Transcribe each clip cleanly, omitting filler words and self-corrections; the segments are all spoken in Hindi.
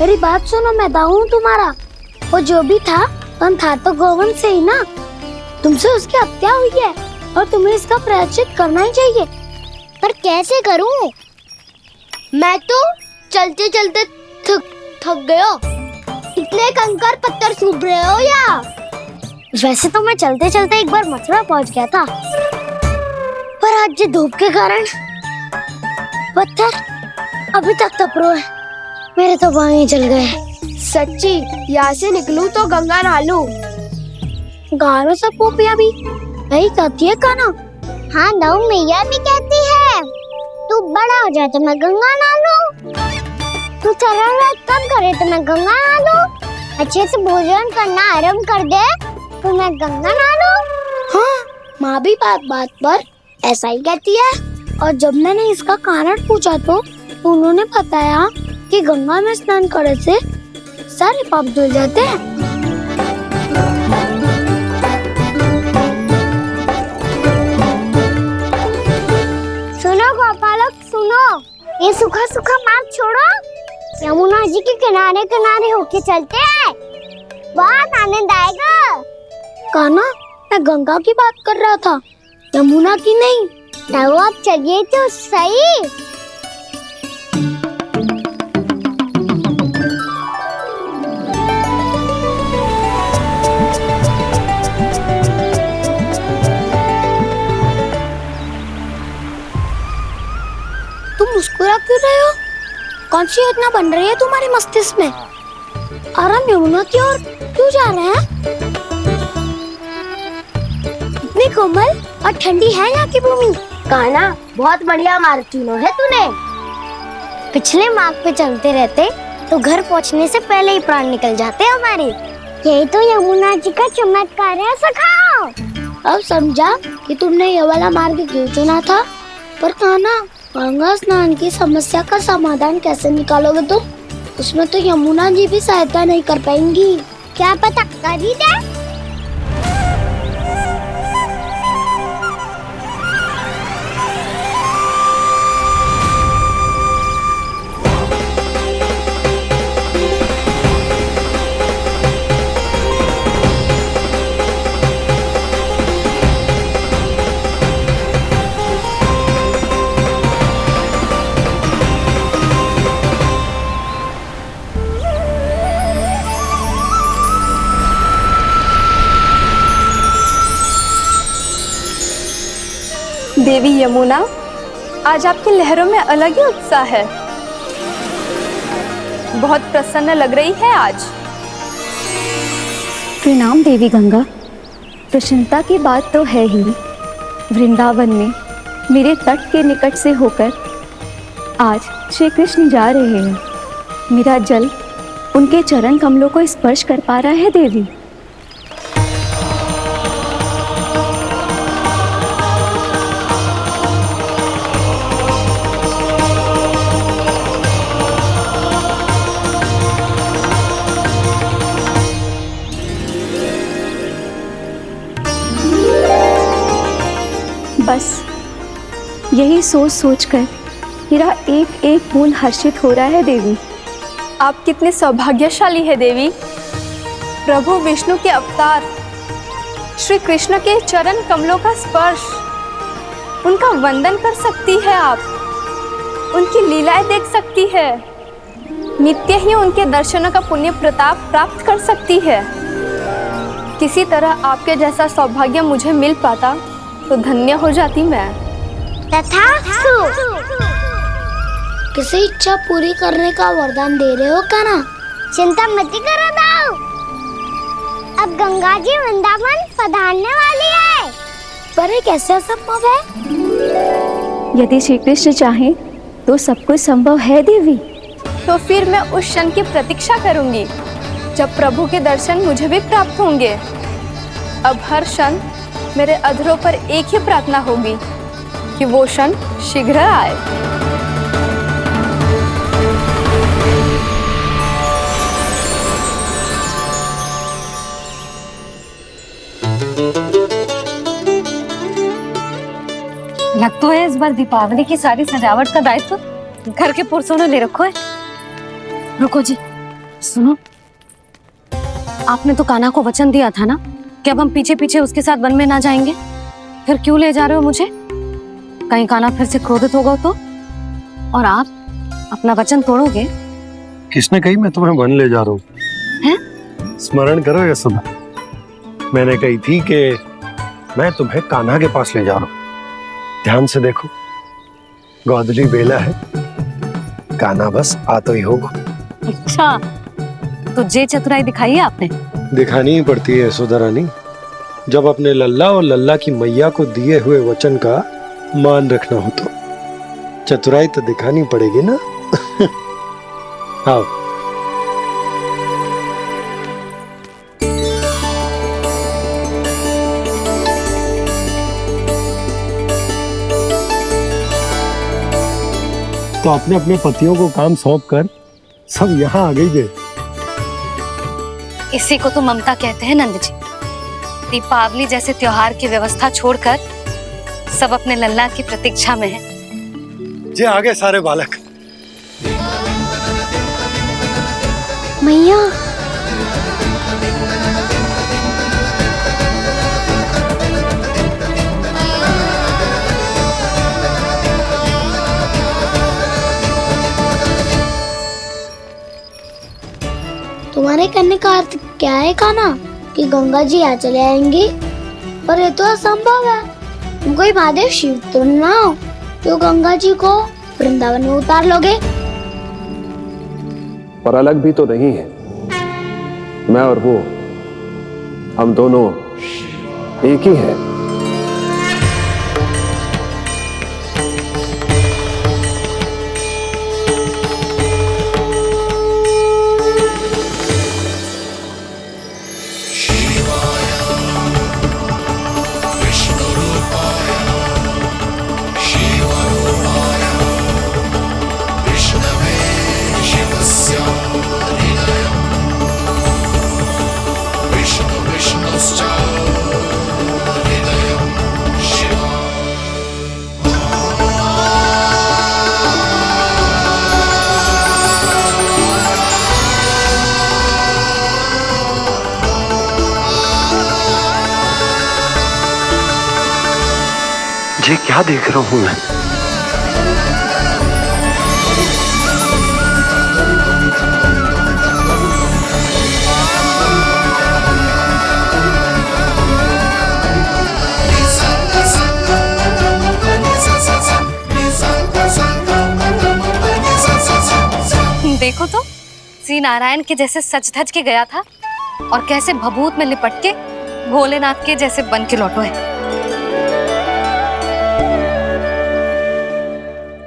मेरी बात सुनो, मैं दाऊ हूँ तुम्हारा। वो जो भी था तो गोवन से ही ना। तुमसे उसकी हत्या हुई है और तुम्हें इसका प्रायश्चित करना ही चाहिए। पर कैसे करूं? मैं तो चलते चलते थक गया। इतने कंकर पत्थर सूख रहे हो या? वैसे तो मैं चलते चलते एक बार मथुरा पहुंच गया था, पर आज ये धूप के कारण पत्थर अभी तक तप रहे हैं। मेरे तो बाएं ही जल गए। सच्ची, यहाँ से निकलूं तो गंगा नहा लूं। गारो सब पोपिया भी यही कहती है काना। हाँ, दाऊ मैया भी कहती है तू बड़ा हो जाए तो मैं गंगा नहा लूं, तू शरारत कम करे तो मैं गंगा नहा लूं, अच्छे से भोजन करना आरंभ कर दे तो मैं गंगा नहा लूं। हाँ, माँ भी बात बात पर ऐसा ही कहती है। और जब मैंने इसका कारण पूछा तो उन्होंने बताया कि गंगा में स्नान करने से सारे पाप धुल जाते हैं। सुनो गोपालक, सुनो, ये सूखा सूखा मार्ग छोड़ो, यमुना जी के किनारे किनारे होके चलते हैं, बहुत आनंद आएगा। काना, मैं गंगा की बात कर रहा था, यमुना की नहीं। तो आप चलिए तो सही। तुम मुस्कुरा क्यों रहे हो? कौन सी योजना बन रही है तुम्हारे मस्तिष्क में? और हम यमुना की ओर क्यों जा रहे हैं? इतनी कोमल और ठंडी है यहाँ की भूमि। कान्हा, बहुत बढ़िया मार्ग चुना है तूने। पिछले मार्ग पे चलते रहते तो घर पहुँचने से पहले ही प्राण निकल जाते हमारे। यही तो यमुना जी का चमत्कार है सखा। अब समझा कि तुमने ये वाला मार्ग क्यों चुना था। पर कान्हा, गंगा स्नान की समस्या का समाधान कैसे निकालोगे तुम? उसमें तो यमुना जी भी सहायता नहीं कर पाएंगी। क्या पता कर ही दे। देवी यमुना, आज आपकी लहरों में अलग ही उत्साह है। बहुत प्रसन्न लग रही है आज। प्रणाम देवी गंगा। प्रसन्नता की बात तो है ही। वृंदावन में मेरे तट के निकट से होकर आज श्री कृष्ण जा रहे हैं। मेरा जल उनके चरण कमलों को स्पर्श कर पा रहा है देवी। बस यही सोच सोचकर मेरा एक एक बूंद हर्षित हो रहा है देवी। आप कितने सौभाग्यशाली है देवी। प्रभु विष्णु के अवतार श्री कृष्ण के चरण कमलों का स्पर्श, उनका वंदन कर सकती है आप, उनकी लीलाएं देख सकती है, नित्य ही उनके दर्शनों का पुण्य प्रताप प्राप्त कर सकती है। किसी तरह आपके जैसा सौभाग्य मुझे मिल पाता तो धन्य हो जाती मैं। तथास्तु। किसी इच्छा पूरी करने का वरदान दे रहे हो कान्हा? चिंता मत करो दाऊ, अब गंगा जी वृंदावन पधारने वाली है। पर ये कैसे संभव है? यदि श्री कृष्ण चाहे तो सब कुछ संभव है देवी। तो फिर मैं उस क्षण की प्रतीक्षा करूंगी जब प्रभु के दर्शन मुझे भी प्राप्त होंगे। अब हर क्षण मेरे अधरों पर एक ही प्रार्थना होगी कि वो क्षण शीघ्र आए। लग तो है इस बार दीपावली की सारी सजावट का दायित्व घर के पुरुषों ने ले रखो है। रुको जी, सुनो, आपने तो कान्हा को वचन दिया था ना कि अब हम पीछे पीछे उसके साथ वन में ना जाएंगे। फिर क्यों ले जा रहे हो मुझे? कहीं कान्हा फिर से क्रोधित होगा तो? और आप अपना वचन तोड़ोगे? किसने कही मैं तुम्हें वन ले जा रहा हूँ? स्मरण करो ये सब। मैंने कही थी कि मैं तुम्हें कान्हा के पास ले जा रहा हूँ। ध्यान से देखो, गोदली बेला है, कान्हा बस आ तो ही होगा। अच्छा, तो जे चतुराई दिखाई है आपने? दिखानी ही पड़ती है यशोदा रानी, जब अपने लल्ला और लल्ला की मैया को दिए हुए वचन का मान रखना हो तो चतुराई तो दिखानी पड़ेगी ना। आओ। तो अपने अपने पतियों को काम सौंप कर सब यहाँ आ गई थे। इसी को तो ममता कहते हैं नंद जी। दीपावली जैसे त्योहार की व्यवस्था छोड़कर सब अपने लल्ला की प्रतीक्षा में हैं। जे आगे सारे बालक। मैया तुम्हारे कहने का अर्थ क्या है कान्हा? कि गंगा जी यहाँ चले आएंगी? पर ये तो असंभव है। तुम कोई महादेव शिव तो ना हो तो गंगा जी को वृंदावन में उतार लोगे? पर अलग भी तो नहीं है। मैं और वो, हम दोनों एक ही हैं। ये क्या देख रहा हूँ मैं? देखो तो, श्री नारायण के जैसे सज धज के गया था और कैसे भभूत में लिपट के भोलेनाथ के जैसे बन के लौटो है।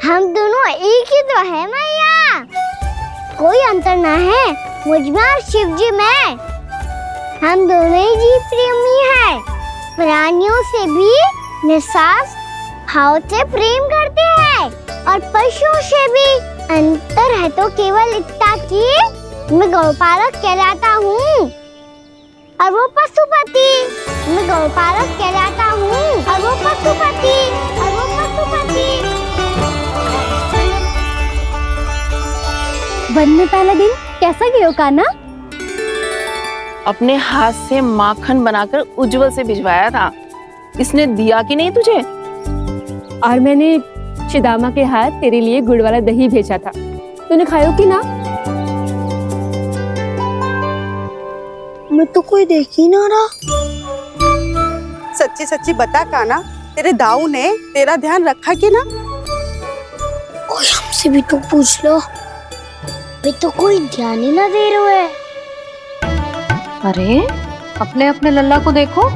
हम दोनों एक ही तो है मैया, कोई अंतर ना है मुझ में और शिव जी में। हम दोनों ही जीव प्रेमी हैं, प्राणियों से भी निस्वार्थ भाव से प्रेम करते हैं और पशुओं से भी। अंतर है तो केवल इतना कि मैं गौपालक कहलाता हूँ और वो पशुपति। मैं गौपालक कहलाता हूँ और वो पशुपति, और वो पशुपति। वन में पहला दिन कैसा गया कान्हा? अपने हाथ से माखन बनाकर उज्जवल से भिजवाया था। इसने दिया कि नहीं तुझे? और मैंने शिदामा के हाथ तेरे लिए गुड़ वाला दही भेजा था, तूने खायो कि ना? मैं तो कोई देख ही ना रहा। सच्ची सच्ची बता कान्हा, तेरे दाऊ ने तेरा ध्यान रखा कि ना? कोई हमसे भी तो पूछ लो, अभी तो कोई ध्यान ही ना दे रहे है। अरे अपने अपने लल्ला को देखो,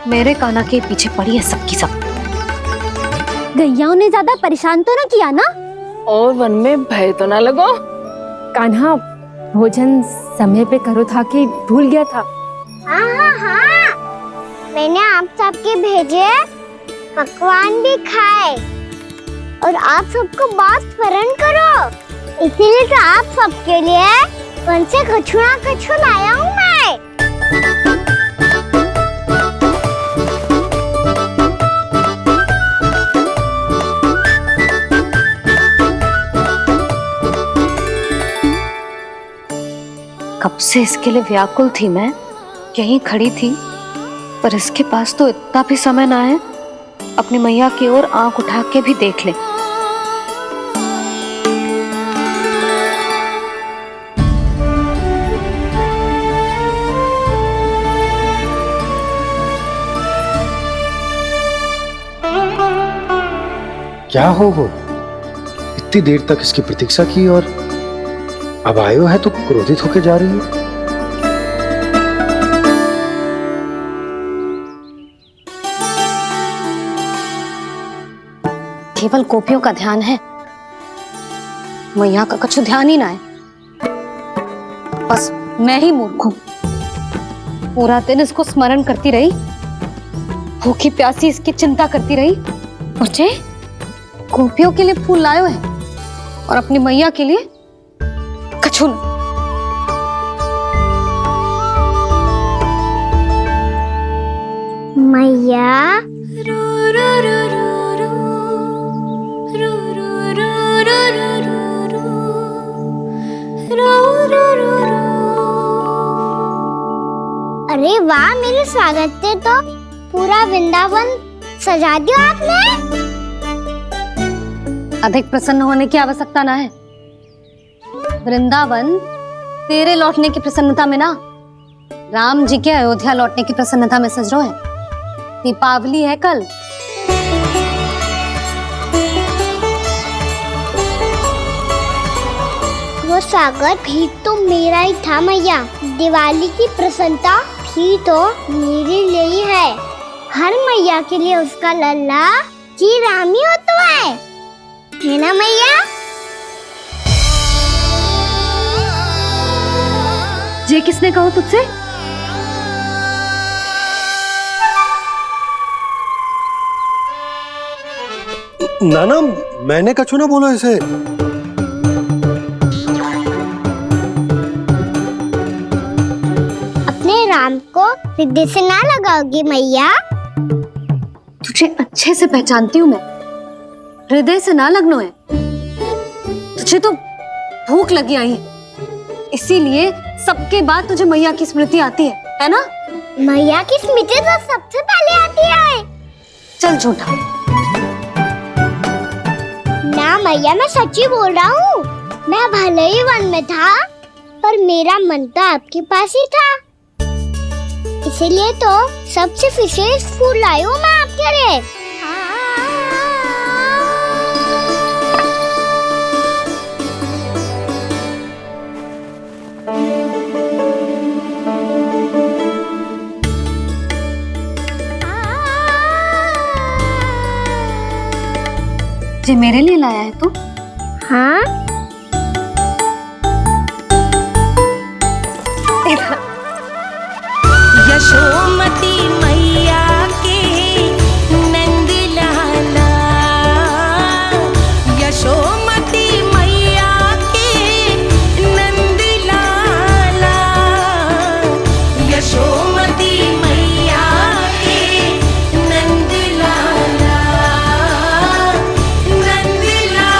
मेरे कान्हा के पीछे पड़ी है सबकी सब। गैयाओं ने ज्यादा परेशान तो ना किया ना? और वन में भय तो ना लगो? कान्हा भोजन समय पे करो था कि भूल गया था? हाँ, मैंने आप सबके भेजे पकवान भी खाए और आप सबको बात स्मरण करो, इसीलिए तो आप सबके लिए वन से कछु ना कछु लाया हूँ मैं। कब से इसके लिए व्याकुल थी मैं, यहीं खड़ी थी, पर इसके पास तो इतना भी समय ना है अपनी मैया की ओर आंख उठा के भी देख ले। क्या हो इतनी देर तक इसकी प्रतीक्षा की और अब आयो है तो क्रोधित होकर जा रही है। केवल गोपियों का ध्यान है, मैया का कछु ध्यान ही ना है। बस मैं ही मूर्ख हूं, पूरा दिन इसको स्मरण करती रही, भूखी प्यासी इसकी चिंता करती रही। मुझे गोपियों के लिए फूल लायो है और अपनी मैया के लिए कछु न। मैया अरे वाह, मेरे स्वागत से तो पूरा वृंदावन सजा दिया आपने। अधिक प्रसन्न होने की आवश्यकता ना है। वृंदावन तेरे लौटने की प्रसन्नता में ना, राम जी के अयोध्या लौटने की प्रसन्नता में सज रहा है। दीपावली है कल। वो स्वागत भी तो मेरा ही था मैया। दिवाली की प्रसन्नता भी तो मेरे लिए ही है। हर मैया के लिए उसका लल्ला की रामी होता है ना मैया? ये किसने कहा तुझसे? नाना, मैंने कछु ना बोला इसे। अपने राम को हृदय से ना लगाओगी मैया? तुझे अच्छे से पहचानती हूँ मैं, हृदय से ना लगनो है। तुझे तो भूख लगी आई है, इसीलिए सबके बाद तुझे मैया की स्मृति आती है ना? मैया की स्मृति तो सबसे पहले आती है। चल झूठा। ना मैया, मैं सच्ची बोल रहा हूँ। मैं भले ही वन में था, पर मेरा मन तो आपके पास ही था। इसीलिए तो सबसे विशेष फूल लाई हूँ मैं आपके लिए। ये मेरे लिए लाया है तू? हाँ, यशोमती मैया के नंद लाला, यशोमती मैया के नंद लाला, यशोमती मैया के नंद लाला, नंद लाला।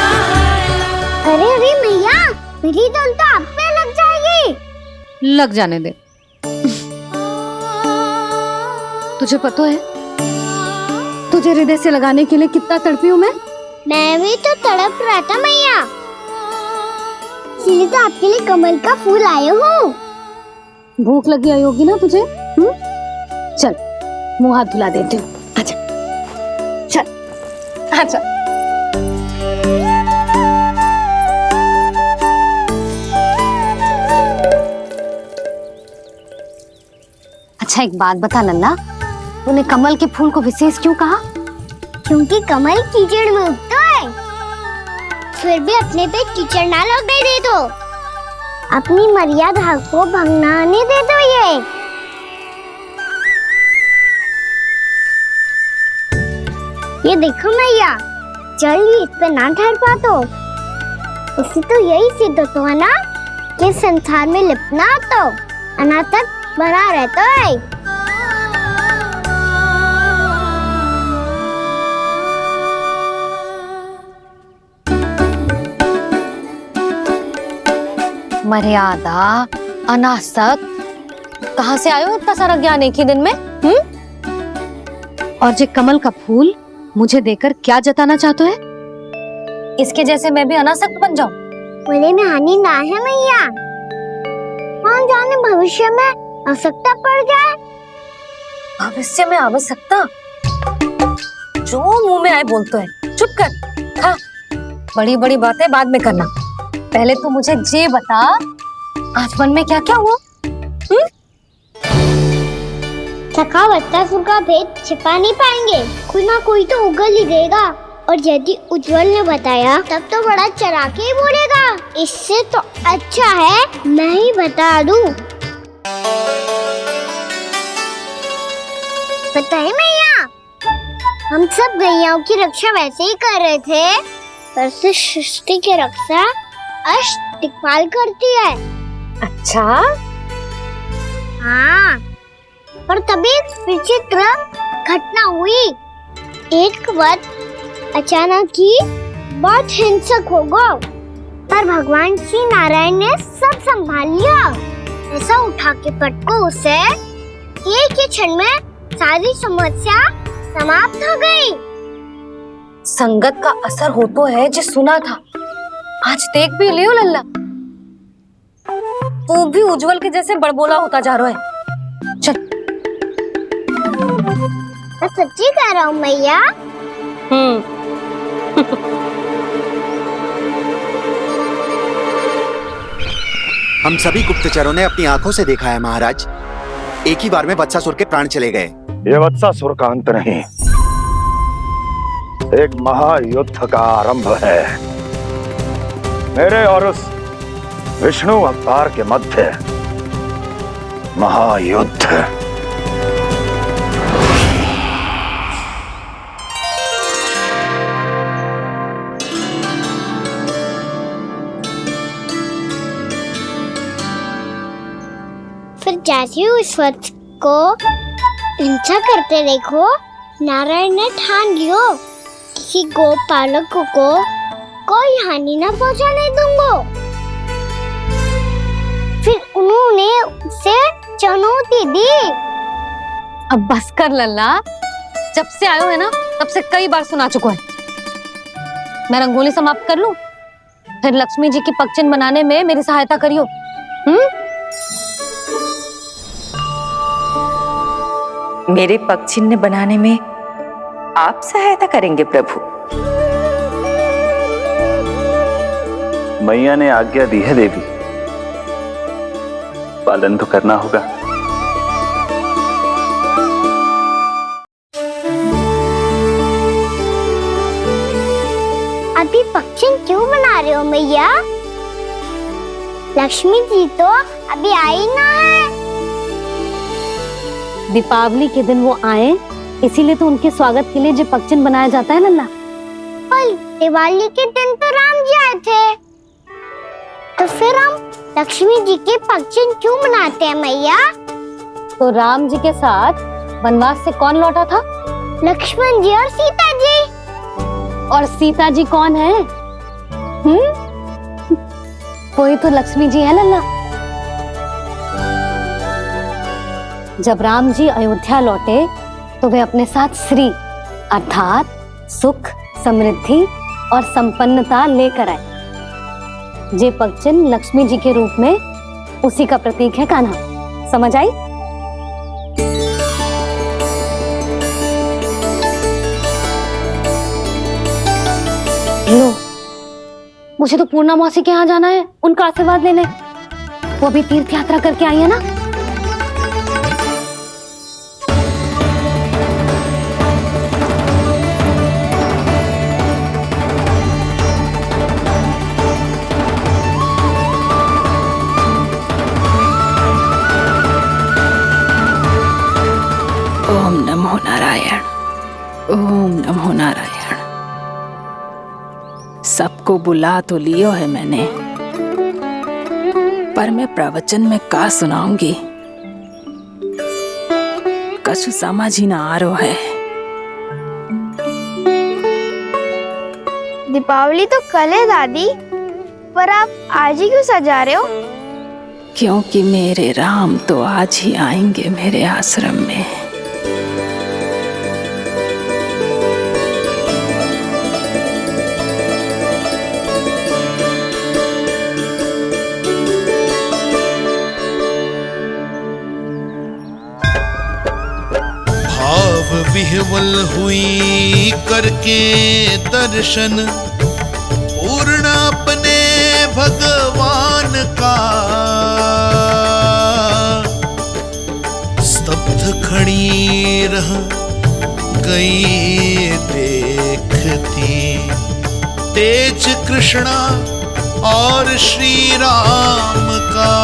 अरे अरे मैया, मेरी धुन तो आप पे लग जाएगी। लग जाने दे। तुझे पता है तुझे हृदय से लगाने के लिए कितना तड़पी हूँ मैं? मैं भी तो तड़प रहा था मैया, इसलिए तो आपके लिए कमल का फूल आया हूँ। भूख लगी आई होगी ना तुझे? चल मुंह हाथ धुला देती हूँ। आजा, चल आजा। अच्छा एक बात बता नन्ना, तूने कमल के फूल को विशेष क्यों कहा? क्योंकि कमल कीचड़ में उगता है, फिर भी अपने पे कीचड़ ना लगने दे दो। अपनी मर्यादा को भंग ना आने दे दो। ये देखो मैया, जल भी इस पे ना ठहर पा तो उससे तो यही सिद्ध होता है ना कि संसार में लिपना तो अनाथ तक बना रहता है। मर्यादा अनासक, कहाँ से आयो इतना सारा ज्ञान एक ही दिन में? और जे कमल का फूल मुझे देकर क्या जताना चाहते है? इसके जैसे मैं भी अनासक्त बन जाऊं? बोले में हानि ना है मैया, कौन जाने भविष्य में आवश्यकता पड़ जाए। भविष्य में आवश्यकता? जो मुंह में आए बोलते है, चुप कर। हाँ, बड़ी बड़ी बातें बाद में करना, पहले तो मुझे ये बता आज वन में क्या क्या हुआ? थका बत्तासुर का भेद छिपा नहीं पाएंगे, कोई ना कोई तो उगल ही देगा। और यदि उज्जवल ने बताया तब तो बड़ा चला के ही बोलेगा। इससे तो अच्छा है मैं ही बता दूं। पता है मैया, हम सब गैयाओं की रक्षा वैसे ही कर रहे थे, पर से सृष्टि की रक्षा अष्ट दिक्पाल करती है। अच्छा, हाँ, पर तभी विचित्र घटना हुई। एक वक्त अचानक ही बहुत हिंसक हो गया, पर भगवान श्री नारायण ने सब संभाल लिया। ऐसा उठा के पटको उसे, एक ही क्षण में सारी समस्या समाप्त हो गई। संगत का असर हो तो है, जो सुना था आज देख भी लियो लल्ला। तू भी उज्जवल के जैसे बड़बोला होता जा रहा है। चल। मैं सच्ची कह रहा हूँ मैया। हम सभी गुप्तचरों ने अपनी आंखों से देखा है महाराज, एक ही बार में वत्सासुर के प्राण चले गए। ये वत्सासुर का अंत नहीं, एक महायुद्ध का आरंभ है। मेरे और उस विष्णु अवतार के मध्य महायुद्ध। फिर जैसे ही उस वक्त को हिंसा करते देखो, नारायण ने ठान लियो किसी गोपालक को कोई हानि न पहुंचाने दूंगा। फिर उन्होंने उसे चुनौती दी। अब बस कर लल्ला, जब से आयो है ना तब से कई बार सुना चुका है। मैं रंगोली समाप्त कर लूं, फिर लक्ष्मी जी की पगचिन बनाने में मेरी सहायता करियो। मेरे पग चिन्ह बनाने में आप सहायता करेंगे प्रभु? मैया ने आज्ञा दी है देवी, पालन तो करना होगा। अभी पक्षी क्यों बना रहे हो मैया? लक्ष्मी जी तो अभी आई ना है। दीपावली के दिन वो आए, इसीलिए तो उनके स्वागत के लिए जो पगचिन बनाया जाता है लल्ला। पर दिवाली के दिन तो राम जी आए थे, तो फिर हम लक्ष्मी जी के पगचिन क्यों मनाते हैं मैया? तो राम जी के साथ वनवास से कौन लौटा था? लक्ष्मण जी और सीता जी। और सीता जी कौन है? कोई तो लक्ष्मी जी है लल्ला। जब राम जी अयोध्या लौटे तो वे अपने साथ श्री अर्थात सुख, समृद्धि और संपन्नता लेकर आए। जे पगचिन लक्ष्मी जी के रूप में उसी का प्रतीक है कान्हा। समझ आई? लो, मुझे तो पूर्णा मौसी के यहाँ जाना है, उनका आशीर्वाद लेने। वो अभी तीर्थ यात्रा करके आई है ना। ओम नमो नारायण, ओम नमो नारायण। सबको बुला तो लियो है मैंने, पर मैं प्रवचन में का सुनाऊंगी, कछु समझ ही ना आ रहा है। दीपावली तो कल है दादी, पर आप आज ही क्यों सजा रहे हो? क्योंकि मेरे राम तो आज ही आएंगे मेरे आश्रम में। भाव विह्वल हुई करके दर्शन, पूर्ण अपने भगवान का, स्तब्ध खड़ी रह गई देखती तेज कृष्णा और श्री राम का।